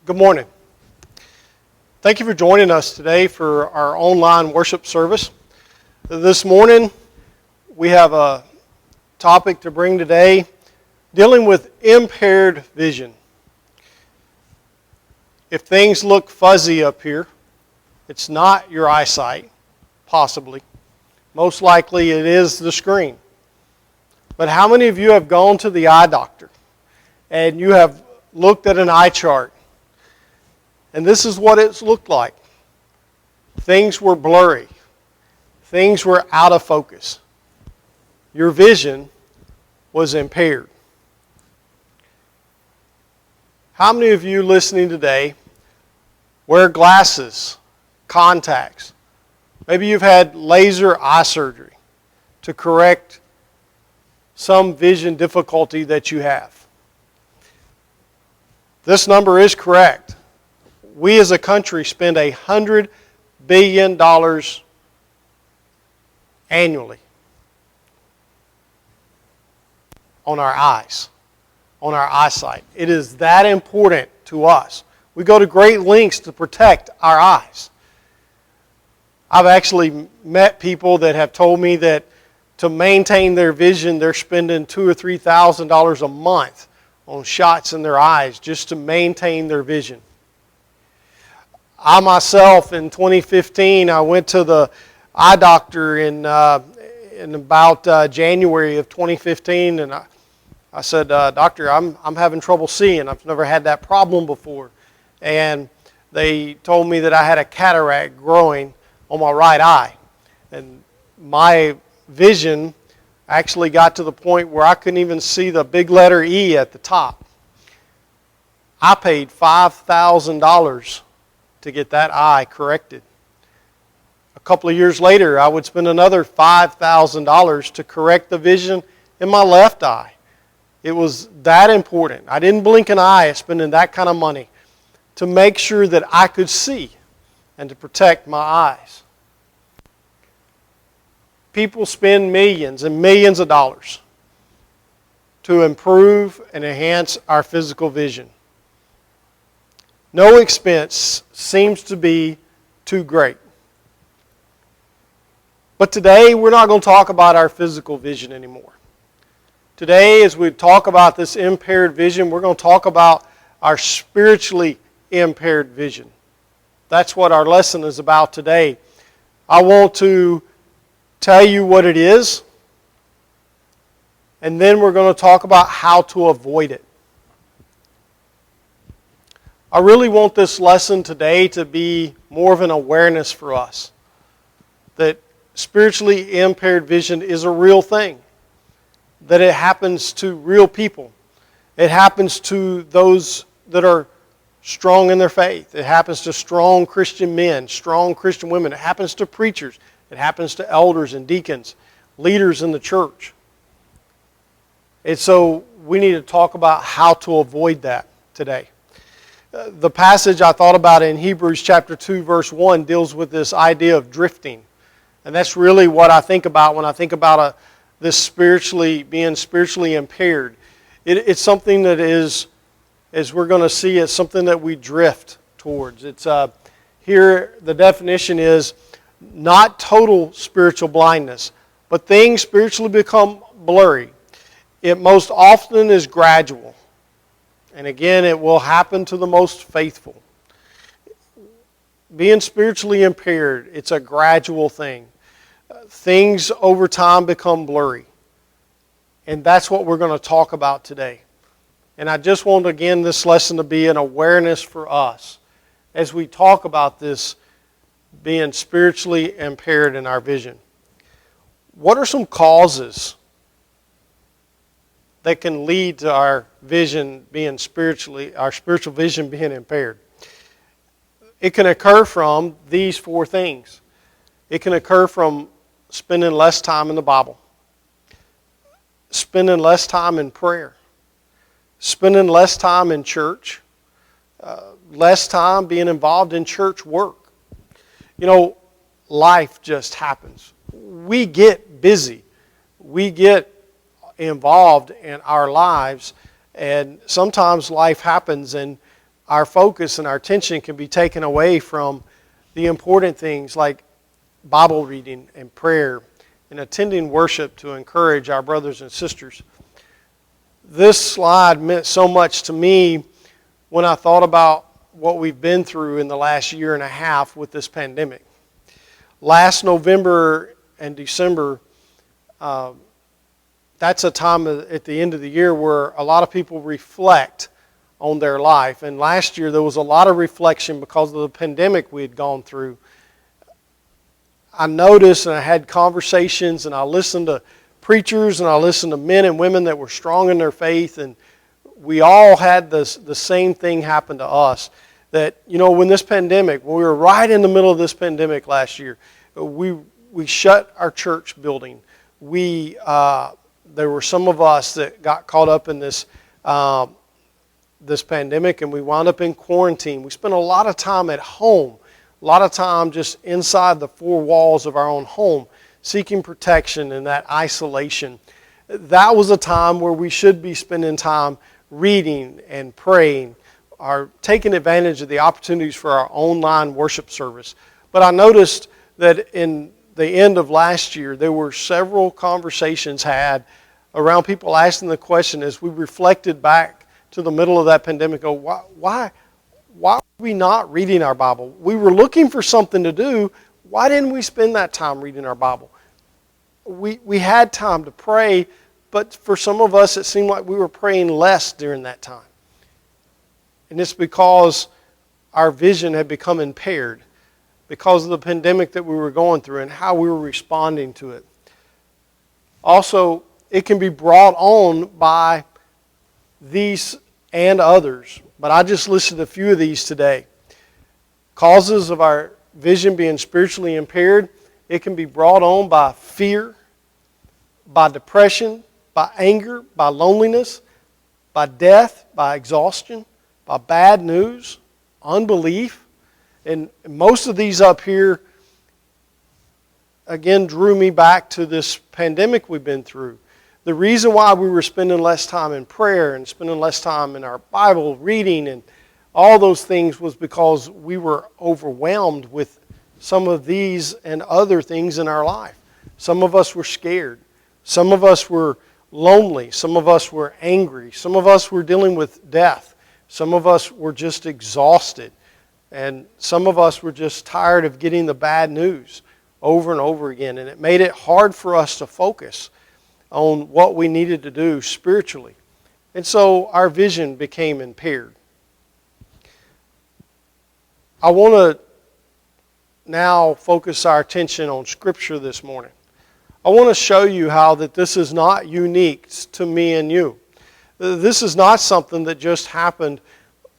Good morning. Thank you for joining us today for our online worship service. This morning we have a topic to bring today dealing with impaired vision. If things look fuzzy up here, it's not your eyesight, possibly. Most likely it is the screen. But how many of you have gone to the eye doctor and you have looked at an eye chart? And this is what it's looked like. Things were blurry. Things were out of focus. Your vision was impaired. How many of you listening today wear glasses, contacts? Maybe you've had laser eye surgery to correct some vision difficulty that you have. This number is correct. We as a country spend $100 billion annually on our eyes, on our eyesight. It is that important to us. We go to great lengths to protect our eyes. I've actually met people that have told me that to maintain their vision, they're spending $2,000 or $3,000 a month on shots in their eyes just to maintain their vision. I myself, in 2015, I went to the eye doctor in about January of 2015, and I said, "Doctor, I'm having trouble seeing. I've never had that problem before." And they told me that I had a cataract growing on my right eye, and my vision actually got to the point where I couldn't even see the big letter E at the top. I paid $5,000 to get that eye corrected. A couple of years later, I would spend another $5,000 to correct the vision in my left eye. It was that important. I didn't blink an eye spending that kind of money to make sure that I could see and to protect my eyes. People spend millions and millions of dollars to improve and enhance our physical vision. No expense seems to be too great. But today, we're not going to talk about our physical vision anymore. Today, as we talk about this impaired vision, we're going to talk about our spiritually impaired vision. That's what our lesson is about today. I want to tell you what it is, and then we're going to talk about how to avoid it. I really want this lesson today to be more of an awareness for us that spiritually impaired vision is a real thing, that it happens to real people. It happens to those that are strong in their faith. It happens to strong Christian men, strong Christian women. It happens to preachers. It happens to elders and deacons, leaders in the church. And so we need to talk about how to avoid that today. The passage I thought about in Hebrews chapter 2, verse 1 deals with this idea of drifting. And that's really what I think about when I think about this being spiritually impaired. It's something that is, as we're going to see, it's something that we drift towards. It's here the definition is not total spiritual blindness, but things spiritually become blurry. It most often is gradual. And again, it will happen to the most faithful. Being spiritually impaired, it's a gradual thing. Things over time become blurry. And that's what we're going to talk about today. And I just want, again, this lesson to be an awareness for us as we talk about this being spiritually impaired in our vision. What are some causes that can lead to our vision being our spiritual vision being impaired? It can occur from these four things. It can occur from spending less time in the Bible, spending less time in prayer, spending less time in church, less time being involved in church work. You know, life just happens. We get busy. We get involved in our lives, and sometimes life happens and our focus and our attention can be taken away from the important things like Bible reading and prayer and attending worship to encourage our brothers and sisters. This slide meant so much to me when I thought about what we've been through in the last year and a half with this pandemic. Last November and December, that's a time at the end of the year where a lot of people reflect on their life. And last year there was a lot of reflection because of the pandemic we had gone through. I noticed and I had conversations and I listened to preachers and I listened to men and women that were strong in their faith, and we all had the same thing happen to us. That, when this pandemic, when we were right in the middle of this pandemic last year, we shut our church building. There were some of us that got caught up in this pandemic, and we wound up in quarantine. We spent a lot of time at home, a lot of time just inside the four walls of our own home, seeking protection in that isolation. That was a time where we should be spending time reading and praying, or taking advantage of the opportunities for our online worship service. But I noticed that in the end of last year, there were several conversations had around people asking the question as we reflected back to the middle of that pandemic, why are we not reading our Bible? We were looking for something to do. Why didn't we spend that time reading our Bible? We had time to pray, but for some of us it seemed like we were praying less during that time. And it's because our vision had become impaired because of the pandemic that we were going through and how we were responding to it. Also, it can be brought on by these and others, but I just listed a few of these today. Causes of our vision being spiritually impaired, it can be brought on by fear, by depression, by anger, by loneliness, by death, by exhaustion, by bad news, unbelief. And most of these up here, again, drew me back to this pandemic we've been through. The reason why we were spending less time in prayer and spending less time in our Bible reading and all those things was because we were overwhelmed with some of these and other things in our life. Some of us were scared. Some of us were lonely. Some of us were angry. Some of us were dealing with death. Some of us were just exhausted. And some of us were just tired of getting the bad news over and over again. And it made it hard for us to focus on what we needed to do spiritually. And so our vision became impaired. I want to now focus our attention on Scripture this morning. I want to show you how that this is not unique to me and you. This is not something that just happened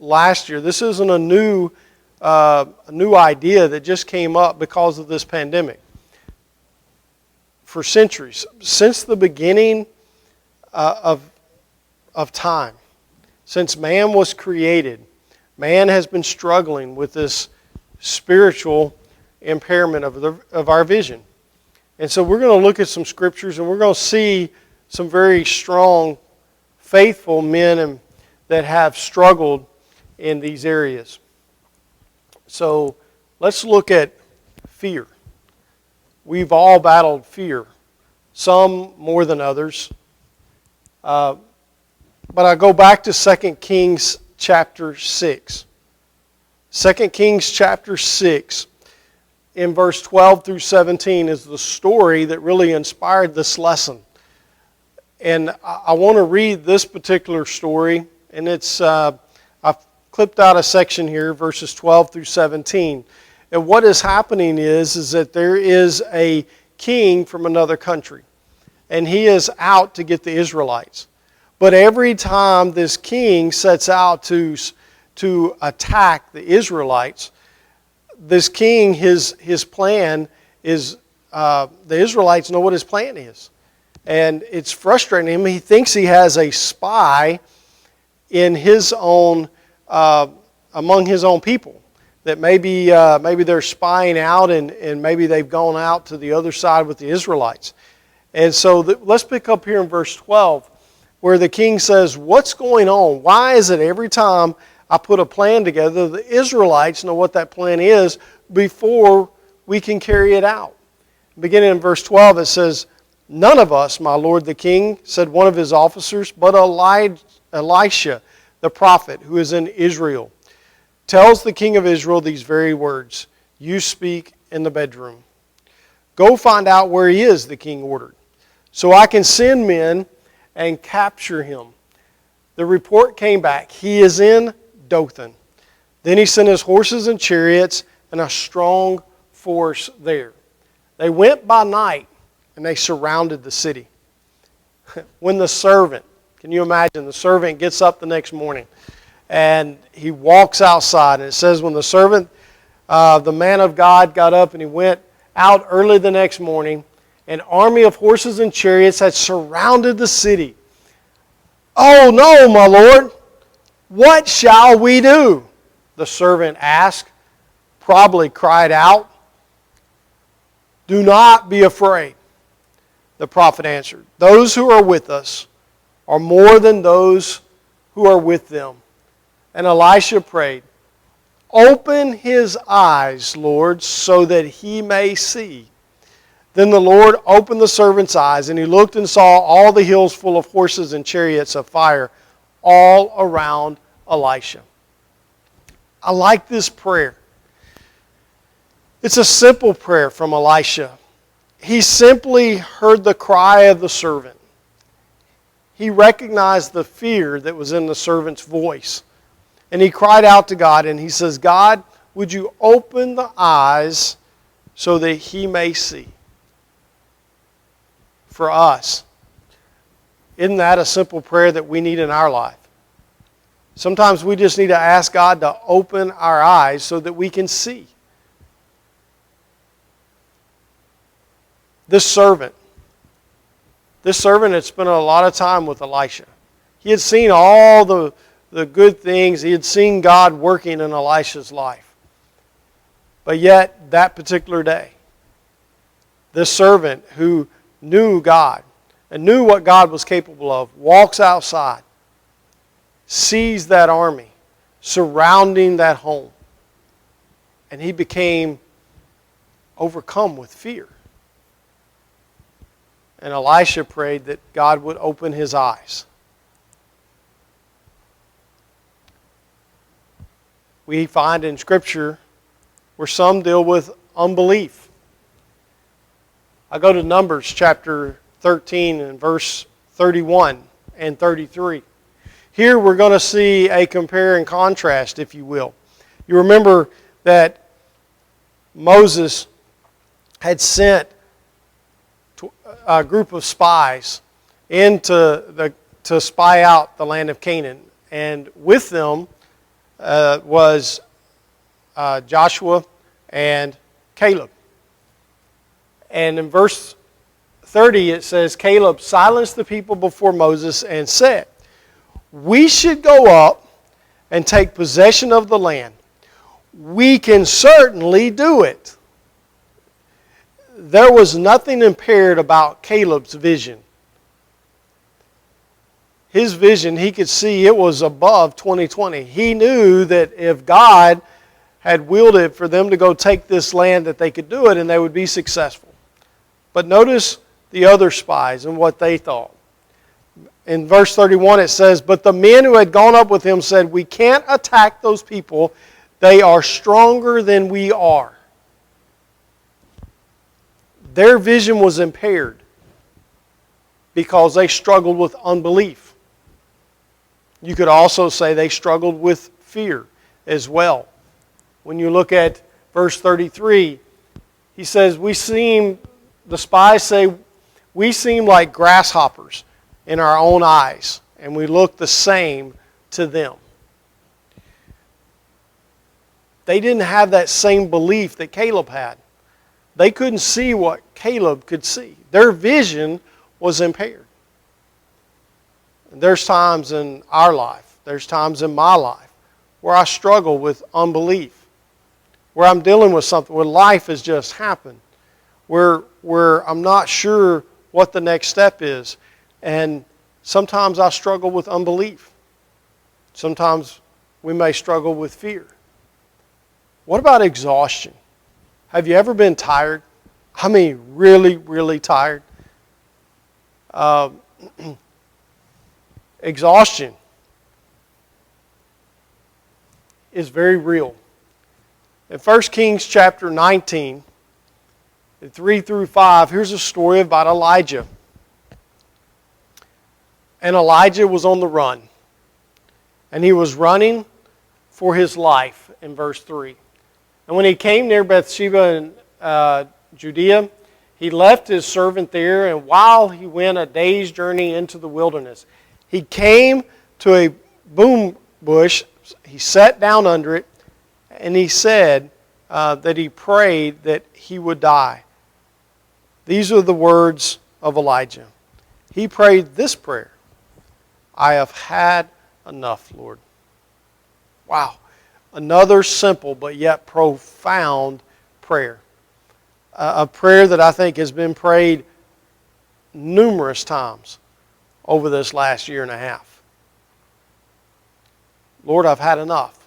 last year. This isn't a new idea that just came up because of this pandemic. For centuries, since the beginning of time, since man was created, man has been struggling with this spiritual impairment of our vision. And so we're going to look at some scriptures and we're going to see some very strong, faithful men that have struggled in these areas. So let's look at fear. We've all battled fear, some more than others. But I go back to 2 Kings chapter 6. 2 Kings chapter 6, in verse 12 through 17, is the story that really inspired this lesson. And I want to read this particular story, and I've clipped out a section here, verses 12 through 17. And what is happening is that there is a king from another country, and he is out to get the Israelites. But every time this king sets out to attack the Israelites, this king, his plan is, the Israelites know what his plan is. And it's frustrating him. He thinks he has a spy in his own, among his own people. That maybe they're spying out and maybe they've gone out to the other side with the Israelites. And so let's pick up here in verse 12 where the king says, "What's going on? Why is it every time I put a plan together. The Israelites know what that plan is before we can carry it out. Beginning in verse 12, it says, "None of us, my lord the king," said one of his officers, "but Elisha, the prophet, who is in Israel, tells the king of Israel these very words. You speak in the bedroom." "Go find out where he is," the king ordered, "so I can send men and capture him." The report came back, "He is in Dothan." Then he sent his horses and chariots and a strong force there. They went by night and they surrounded the city. When the servant, can you imagine, the servant gets up the next morning and he walks outside. And it says when the servant, the man of God, got up and he went out early the next morning, an army of horses and chariots had surrounded the city. "Oh no, my lord, what shall we do?" the servant asked, probably cried out. "Do not be afraid," the prophet answered. "Those who are with us are more than those who are with them." And Elisha prayed, "Open his eyes, Lord, so that he may see." Then the Lord opened the servant's eyes, and he looked and saw all the hills full of horses and chariots of fire all around Elisha. I like this prayer. It's a simple prayer from Elisha. He simply heard the cry of the servant. He recognized the fear that was in the servant's voice. And he cried out to God, and he says, "God, would you open the eyes so that he may see?" For us, isn't that a simple prayer that we need in our life? Sometimes we just need to ask God to open our eyes so that we can see. This servant had spent a lot of time with Elisha. He had seen all the good things. He had seen God working in Elisha's life. But yet, that particular day, this servant who knew God and knew what God was capable of walks outside, sees that army surrounding that home, and he became overcome with fear. And Elisha prayed that God would open his eyes. We find in Scripture where some deal with unbelief. I go to Numbers chapter 13 and verse 31 and 33. Here we're going to see a compare and contrast, if you will. You remember that Moses had sent a group of spies to spy out the land of Canaan. And with them was Joshua and Caleb. And in verse 30 it says, Caleb silenced the people before Moses and said, "We should go up and take possession of the land. We can certainly do it." There was nothing impaired about Caleb's vision. His vision, he could see it was above 20/20. He knew that if God had willed it for them to go take this land, that they could do it and they would be successful. But notice the other spies and what they thought. In verse 31 it says, "But the men who had gone up with him said, 'We can't attack those people. They are stronger than we are.'" Their vision was impaired because they struggled with unbelief. You could also say they struggled with fear as well. When you look at verse 33, he says, the spies say, "We seem like grasshoppers in our own eyes, and we look the same to them." They didn't have that same belief that Caleb had. They couldn't see what Caleb could see. Their vision was impaired. And there's times in our life, there's times in my life, where I struggle with unbelief, where I'm dealing with something, where life has just happened, where I'm not sure what the next step is. And sometimes I struggle with unbelief. Sometimes we may struggle with fear. What about exhaustion? Have you ever been tired? I mean, really, really tired? Exhaustion is very real. In 1 Kings chapter 19, 3 through 5, here's a story about Elijah. And Elijah was on the run. And he was running for his life in verse 3. And when he came near Bathsheba in Judea, he left his servant there, and while he went a day's journey into the wilderness, he came to a boom bush. He sat down under it, and he said that he prayed that he would die. These are the words of Elijah. He prayed this prayer: I have had enough, Lord. Wow. Another simple but yet profound prayer. A prayer that I think has been prayed numerous times over this last year and a half. Lord, I've had enough.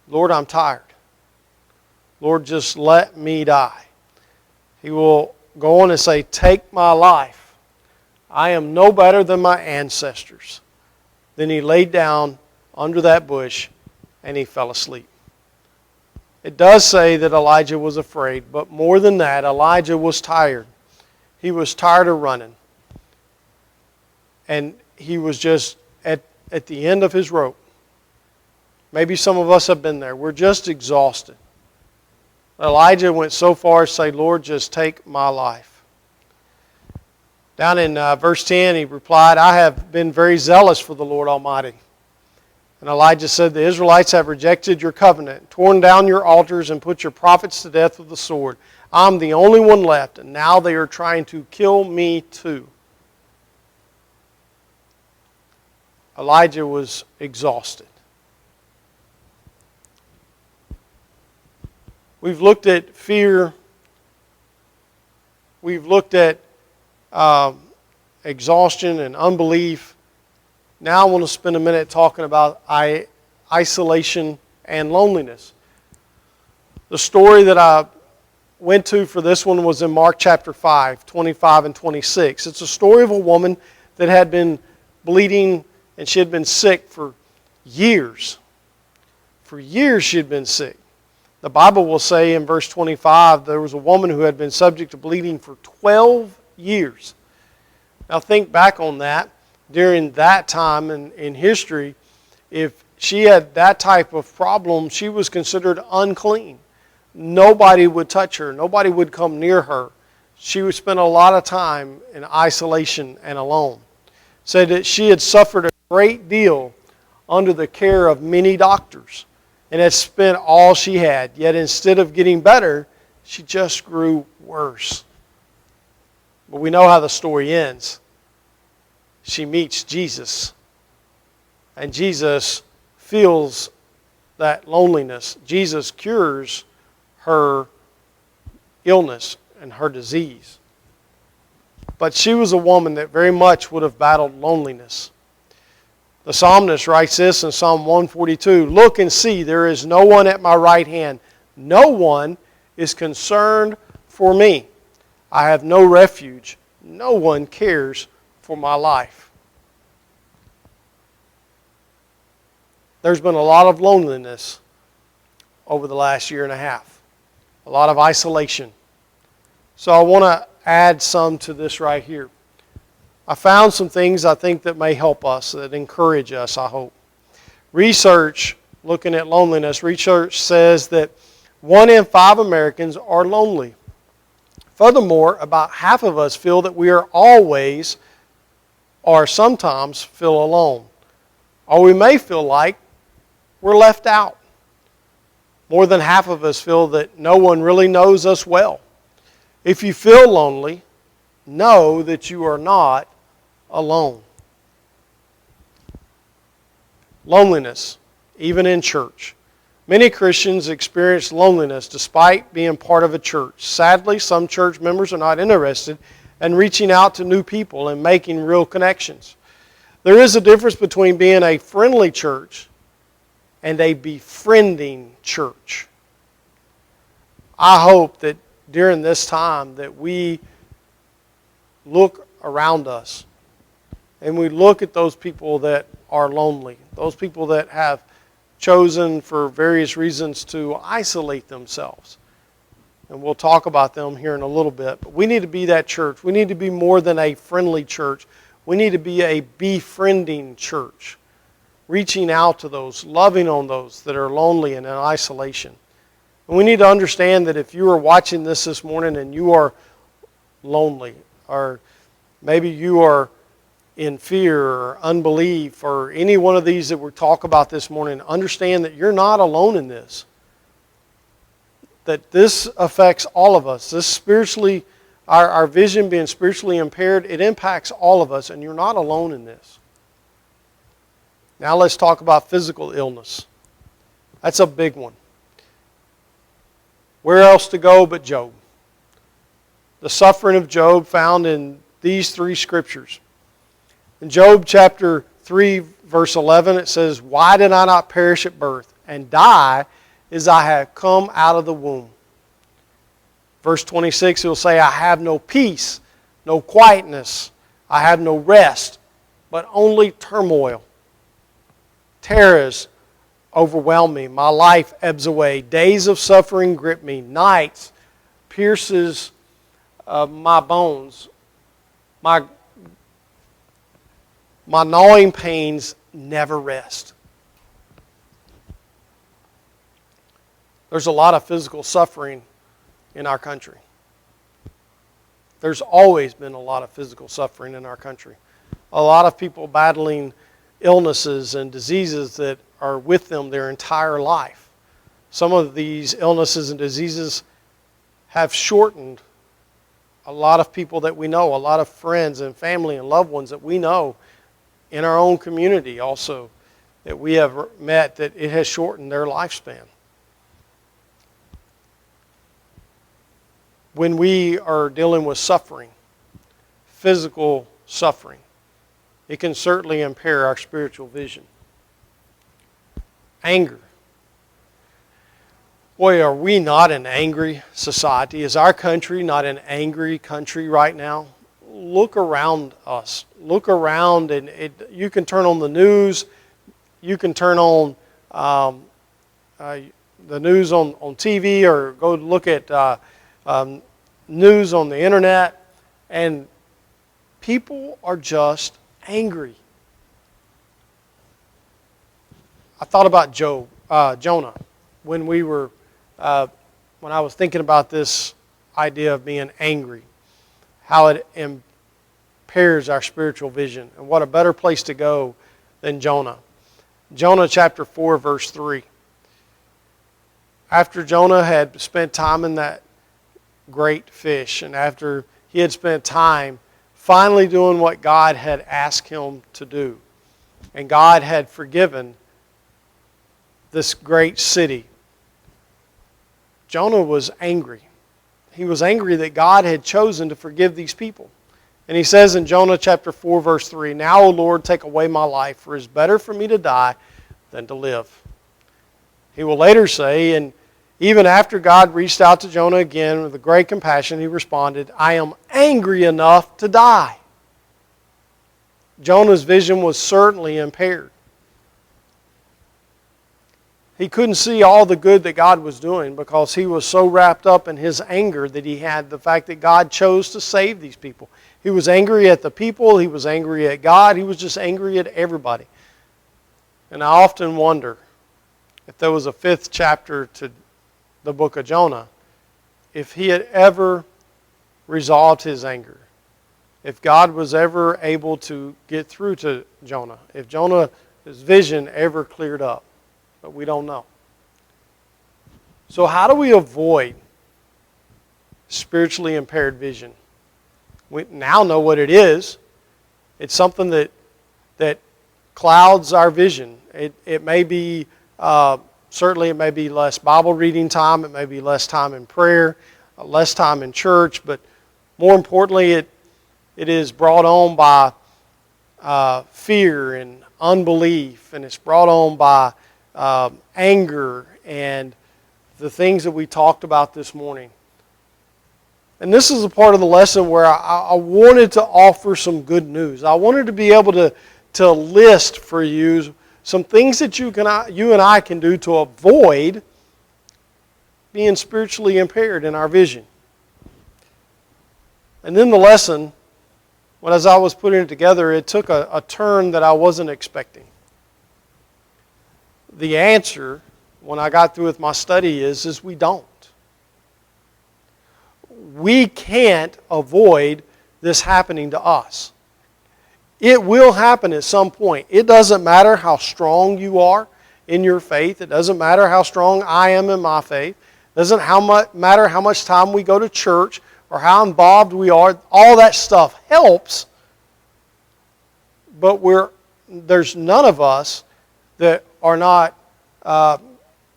Lord, I'm tired. Lord, just let me die. He will go on and say, take my life. I am no better than my ancestors. Then he laid down under that bush and he fell asleep. It does say that Elijah was afraid, but more than that, Elijah was tired. He was tired of running. And he was just at the end of his rope. Maybe some of us have been there. We're just exhausted. Elijah went so far as to say, Lord, just take my life. Down in verse 10, he replied, I have been very zealous for the Lord Almighty. And Elijah said, the Israelites have rejected your covenant, torn down your altars, and put your prophets to death with the sword. I'm the only one left, and now they are trying to kill me too. Elijah was exhausted. We've looked at fear. We've looked at exhaustion and unbelief. Now I want to spend a minute talking about isolation and loneliness. The story that I went to for this one was in Mark chapter 5, 25 and 26. It's a story of a woman that had been bleeding and she had been sick for years. For years she had been sick. The Bible will say in verse 25, there was a woman who had been subject to bleeding for 12 years. Now think back on that. During that time in history, if she had that type of problem, she was considered unclean. Nobody would touch her. Nobody would come near her. She would spend a lot of time in isolation and alone. Said that she had suffered a great deal under the care of many doctors and had spent all she had. Yet instead of getting better, she just grew worse. But we know how the story ends. She meets Jesus. And Jesus feels that loneliness. Jesus cures her illness and her disease. But she was a woman that very much would have battled loneliness. The psalmist writes this in Psalm 142, look and see, there is no one at my right hand. No one is concerned for me. I have no refuge. No one cares for my life. There's been a lot of loneliness over the last year and a half. A lot of isolation. So I want to add some to this right here. I found some things I think that may help us, that encourage us, I hope. Research, looking at loneliness, research says that 1 in 5 Americans are lonely. Furthermore, about half of us feel that we are always or sometimes feel alone. Or we may feel like we're left out. More than half of us feel that no one really knows us well. If you feel lonely, know that you are not alone. Loneliness, even in church. Many Christians experience loneliness despite being part of a church. Sadly, some church members are not interested in reaching out to new people and making real connections. There is a difference between being a friendly church and a befriending church. I hope that during this time that we look around us and we look at those people that are lonely, those people that have chosen for various reasons to isolate themselves. And we'll talk about them here in a little bit. But we need to be that church. We need to be more than a friendly church. We need to be a befriending church, reaching out to those, loving on those that are lonely and in isolation. And we need to understand that if you are watching this morning and you are lonely, or maybe you are in fear or unbelief or any one of these that we talk about this morning, understand that you're not alone in this. That this affects all of us. This spiritually, our vision being spiritually impaired, it impacts all of us, and you're not alone in this. Now let's talk about physical illness. That's a big one. Where else to go but Job? The suffering of Job found in these three scriptures. In Job chapter 3, verse 11, it says, "Why did I not perish at birth, and die as I have come out of the womb?" Verse 26, it will say, "I have no peace, no quietness, I have no rest, but only turmoil. Terrors overwhelm me, my life ebbs away, days of suffering grip me, nights pierces my bones, my gnawing pains never rest." There's a lot of physical suffering in our country. There's always been a lot of physical suffering in our country. A lot of people battling illnesses and diseases that are with them their entire life. Some of these illnesses and diseases have shortened a lot of people that we know, a lot of friends and family and loved ones that we know in our own community also that we have met, that it has shortened their lifespan. When we are dealing with suffering, physical suffering, it can certainly impair our spiritual vision. Anger. Boy, are we not an angry society? Is our country not an angry country right now? Look around us. Look around, and you can turn on the news. You can turn on the news on TV, or go look at news on the internet, and people are just angry. I thought about Jonah when I was thinking about this idea of being angry, how it impairs our spiritual vision, and what a better place to go than Jonah. Jonah chapter 4, verse 3. After Jonah had spent time in that great fish, and after he had spent time finally doing what God had asked him to do, and God had forgiven this great city, Jonah was angry. He was angry that God had chosen to forgive these people. And he says in Jonah chapter 4, verse 3, "Now, O Lord, take away my life, for it is better for me to die than to live." He will later say, and even after God reached out to Jonah again with a great compassion, he responded, "I am angry enough to die." Jonah's vision was certainly impaired. He couldn't see all the good that God was doing because he was so wrapped up in his anger that he had the fact that God chose to save these people. He was angry at the people. He was angry at God. He was just angry at everybody. And I often wonder if there was a 5th chapter to the book of Jonah, if he had ever resolved his anger, if God was ever able to get through to Jonah, if Jonah's vision ever cleared up. But we don't know. So how do we avoid spiritually impaired vision? We now know what it is. It's something that clouds our vision. It may be, certainly it may be less Bible reading time. It may be less time in prayer, less time in church. But more importantly, it is brought on by fear and unbelief. And it's brought on by anger, and the things that we talked about this morning. And this is a part of the lesson where I wanted to offer some good news. I wanted to be able to list for you some things that you and I can do to avoid being spiritually impaired in our vision. And then the lesson, as I was putting it together, it took a turn that I wasn't expecting. The answer, when I got through with my study, is we don't. We can't avoid this happening to us. It will happen at some point. It doesn't matter how strong you are in your faith. It doesn't matter how strong I am in my faith. It doesn't matter how much time we go to church or how involved we are. All that stuff helps. But there's none of us that are not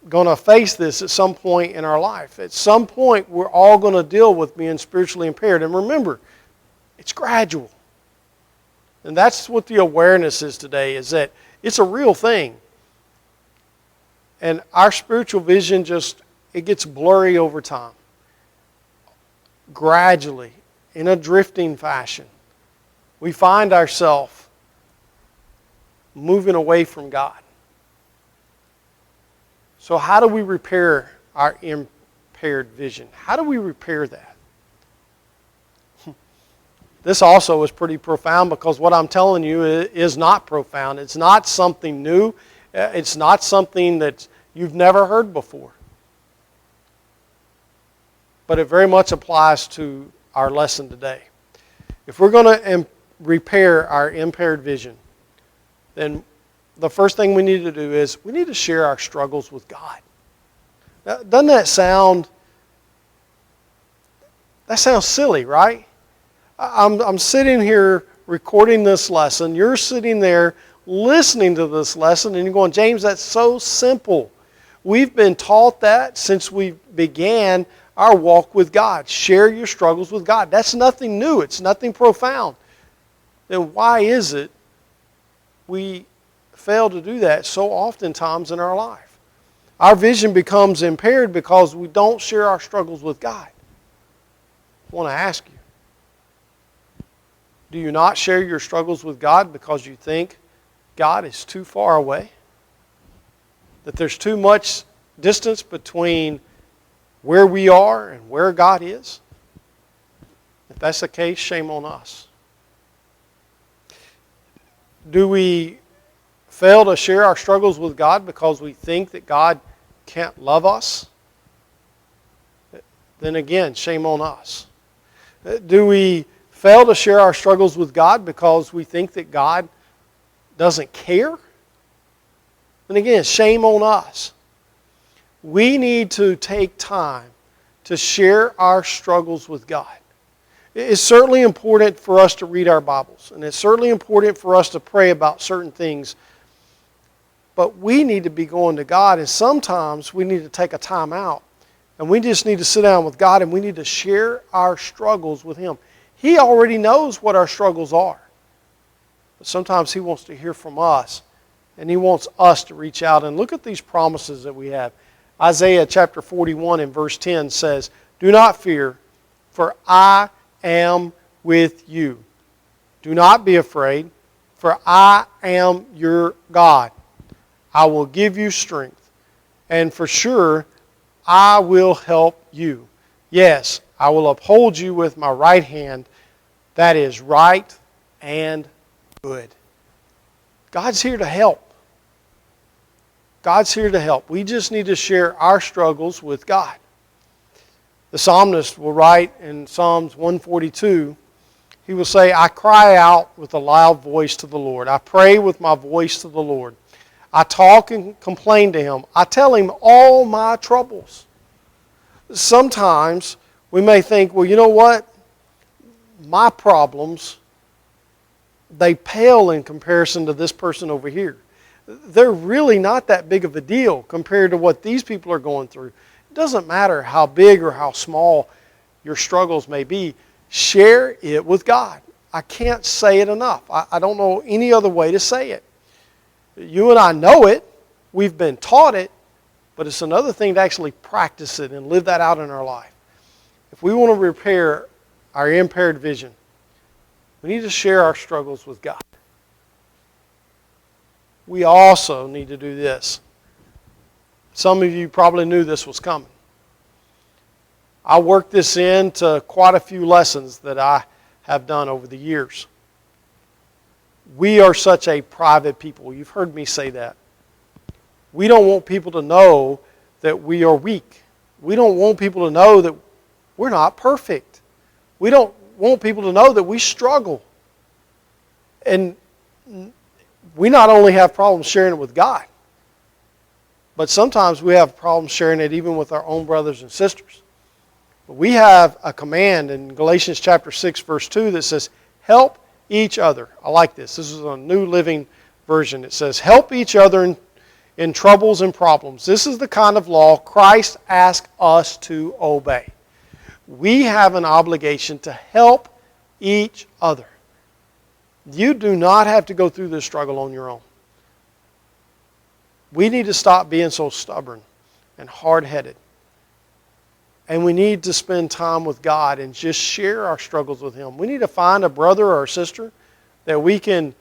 going to face this at some point in our life. At some point, we're all going to deal with being spiritually impaired. And remember, it's gradual. And that's what the awareness is today, is that it's a real thing. And our spiritual vision it gets blurry over time. Gradually, in a drifting fashion, we find ourselves moving away from God. So how do we repair our impaired vision? How do we repair that? This also is pretty profound, because what I'm telling you is not profound. It's not something new. It's not something that you've never heard before. But it very much applies to our lesson today. If we're going to repair our impaired vision, then the first thing we need to do is we need to share our struggles with God. Now, doesn't that sound silly, right? I'm sitting here recording this lesson. You're sitting there listening to this lesson, and you're going, James, that's so simple. We've been taught that since we began our walk with God. Share your struggles with God. That's nothing new. It's nothing profound. Then why is it we fail to do that so oftentimes in our life? Our vision becomes impaired because we don't share our struggles with God. I want to ask you, do you not share your struggles with God because you think God is too far away? That there's too much distance between where we are and where God is? If that's the case, shame on us. Do we fail to share our struggles with God because we think that God can't love us? Then again, shame on us. Do we fail to share our struggles with God because we think that God doesn't care? Then again, shame on us. We need to take time to share our struggles with God. It's certainly important for us to read our Bibles, and it's certainly important for us to pray about certain things. But we need to be going to God, and sometimes we need to take a time out, and we just need to sit down with God, and we need to share our struggles with Him. He already knows what our struggles are. But sometimes He wants to hear from us, and He wants us to reach out. And look at these promises that we have. Isaiah chapter 41 and verse 10 says, "Do not fear, for I am with you. Do not be afraid, for I am your God. I will give you strength, and for sure I will help you. Yes, I will uphold you with my right hand that is right and good." God's here to help. God's here to help. We just need to share our struggles with God. The psalmist will write in Psalms 142, he will say, "I cry out with a loud voice to the Lord. I pray with my voice to the Lord. I talk and complain to Him. I tell Him all my troubles." Sometimes we may think, well, you know what? My problems, they pale in comparison to this person over here. They're really not that big of a deal compared to what these people are going through. It doesn't matter how big or how small your struggles may be. Share it with God. I can't say it enough. I don't know any other way to say it. You and I know it. we've been taught it, but it's another thing to actually practice it and live that out in our life. If we want to repair our impaired vision, we need to share our struggles with God. We also need to do this. Some of you probably knew this was coming. I worked this into quite a few lessons that I have done over the years. We are such a private people. You've heard me say that. We don't want people to know that we are weak. We don't want people to know that we're not perfect. We don't want people to know that we struggle. And we not only have problems sharing it with God, but sometimes we have problems sharing it even with our own brothers and sisters. But we have a command in Galatians chapter 6, verse 2 that says, help each other. I like this. This is a New Living Version. It says, help each other in troubles and problems. This is the kind of law Christ asked us to obey. We have an obligation to help each other. You do not have to go through this struggle on your own. We need to stop being so stubborn and hard-headed. And we need to spend time with God and just share our struggles with Him. We need to find a brother or a sister that we can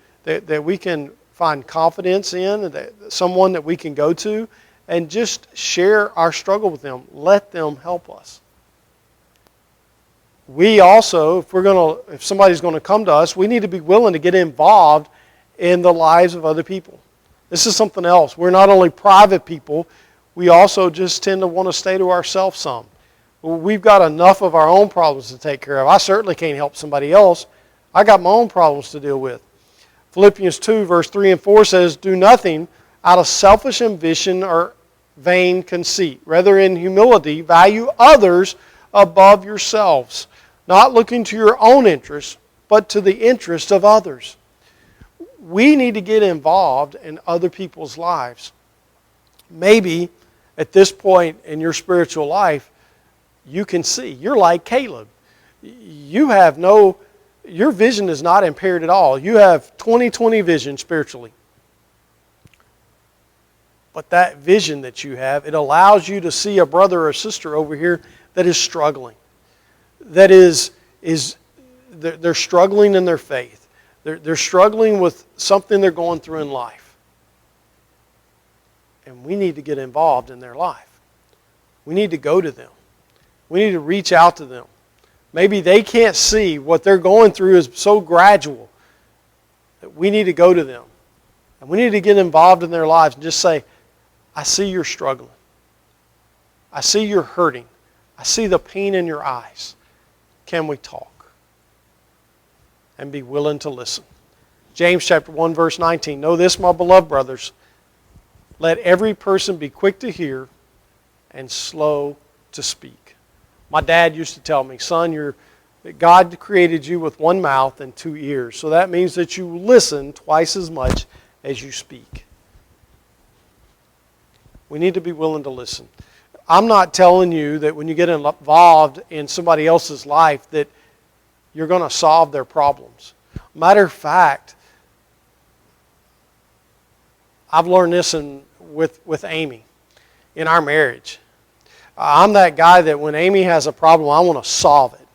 find confidence in, someone that we can go to, and just share our struggle with them. Let them help us. We also, if somebody's going to come to us, we need to be willing to get involved in the lives of other people. This is something else. We're not only private people, we also just tend to want to stay to ourselves some. We've got enough of our own problems to take care of. I certainly can't help somebody else. I got my own problems to deal with. Philippians 2, verse 3 and 4 says, do nothing out of selfish ambition or vain conceit. Rather, in humility, value others above yourselves, not looking to your own interests, but to the interest of others. We need to get involved in other people's lives. Maybe at this point in your spiritual life, you can see. You're like Caleb. Your vision is not impaired at all. You have 20/20 vision spiritually. But that vision that you have, it allows you to see a brother or sister over here that is struggling. They're struggling in their faith. They're struggling with something they're going through in life. And we need to get involved in their life. We need to go to them. We need to reach out to them. Maybe they can't see what they're going through is so gradual that we need to go to them. And we need to get involved in their lives and just say, I see you're struggling. I see you're hurting. I see the pain in your eyes. Can we talk? And be willing to listen. James chapter 1, verse 19. Know this, my beloved brothers. Let every person be quick to hear and slow to speak. My dad used to tell me, son, God created you with one mouth and two ears. So that means that you listen twice as much as you speak. We need to be willing to listen. I'm not telling you that when you get involved in somebody else's life that you're going to solve their problems. Matter of fact, I've learned this with Amy in our marriage. I'm that guy that when Amy has a problem, I want to solve it.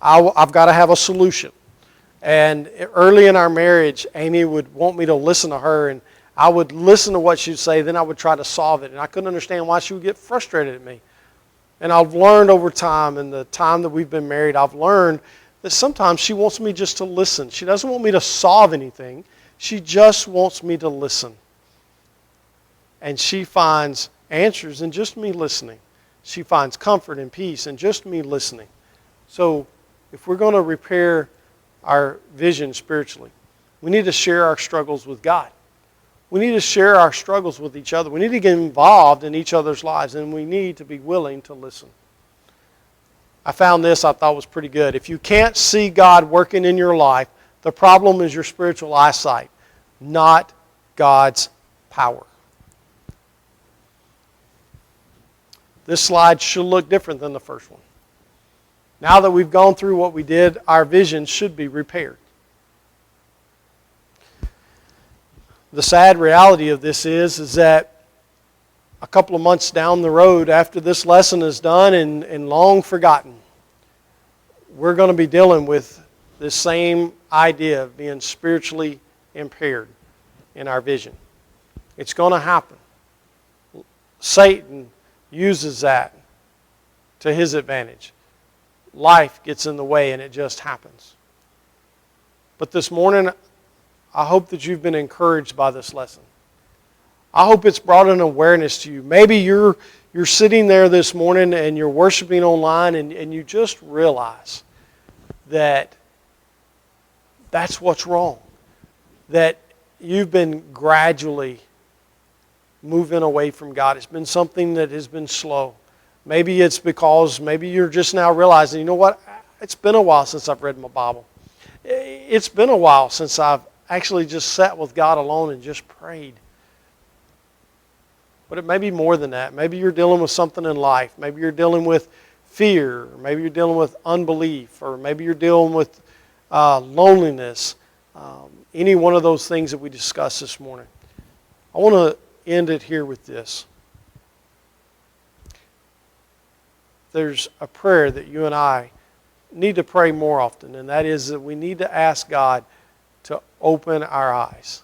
I've got to have a solution. And early in our marriage, Amy would want me to listen to her, and I would listen to what she'd say, then I would try to solve it. And I couldn't understand why she would get frustrated at me. And I've learned over time, in the time that we've been married, I've learned that sometimes she wants me just to listen. She doesn't want me to solve anything. She just wants me to listen. And she finds answers in just me listening. She finds comfort and peace in just me listening. So if we're going to repair our vision spiritually, we need to share our struggles with God. We need to share our struggles with each other. We need to get involved in each other's lives, and we need to be willing to listen. I found this I thought was pretty good. If you can't see God working in your life, the problem is your spiritual eyesight, not God's power. This slide should look different than the first one. Now that we've gone through what we did, our vision should be repaired. The sad reality of this is that a couple of months down the road after this lesson is done and long forgotten, we're going to be dealing with this same idea of being spiritually impaired in our vision. It's going to happen. Satan uses that to his advantage. Life gets in the way and it just happens. But this morning, I hope that you've been encouraged by this lesson. I hope it's brought an awareness to you. Maybe you're sitting there this morning and you're worshiping online and you just realize that that's what's wrong. That you've been gradually moving away from God. It's been something that has been slow. Maybe it's because maybe you're just now realizing, you know what, it's been a while since I've read my Bible. It's been a while since I've actually just sat with God alone and just prayed. But it may be more than that. Maybe you're dealing with something in life. Maybe you're dealing with fear. Or maybe you're dealing with unbelief. Or maybe you're dealing with loneliness. Any one of those things that we discussed this morning. I want to end it here with this. There's a prayer that you and I need to pray more often, and that is that we need to ask God to open our eyes.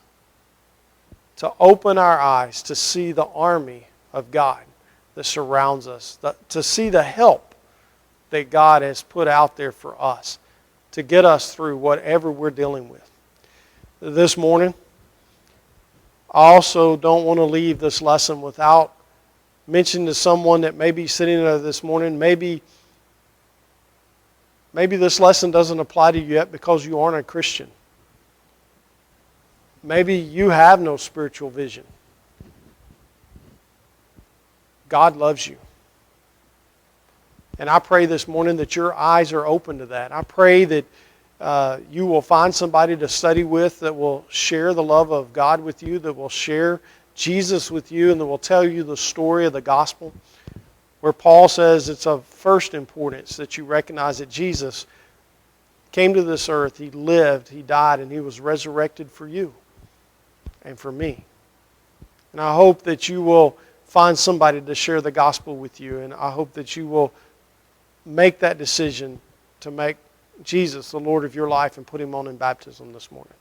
To open our eyes to see the army of God that surrounds us. To see the help that God has put out there for us to get us through whatever we're dealing with. This morning, I also don't want to leave this lesson without mentioning to someone that may be sitting there this morning, maybe this lesson doesn't apply to you yet because you aren't a Christian. Maybe you have no spiritual vision. God loves you. And I pray this morning that your eyes are open to that. I pray that you will find somebody to study with that will share the love of God with you, that will share Jesus with you, and that will tell you the story of the gospel, where Paul says it's of first importance that you recognize that Jesus came to this earth, He lived, He died, and He was resurrected for you and for me. And I hope that you will find somebody to share the gospel with you, and I hope that you will make that decision to make Jesus the Lord of your life and put Him on in baptism this morning.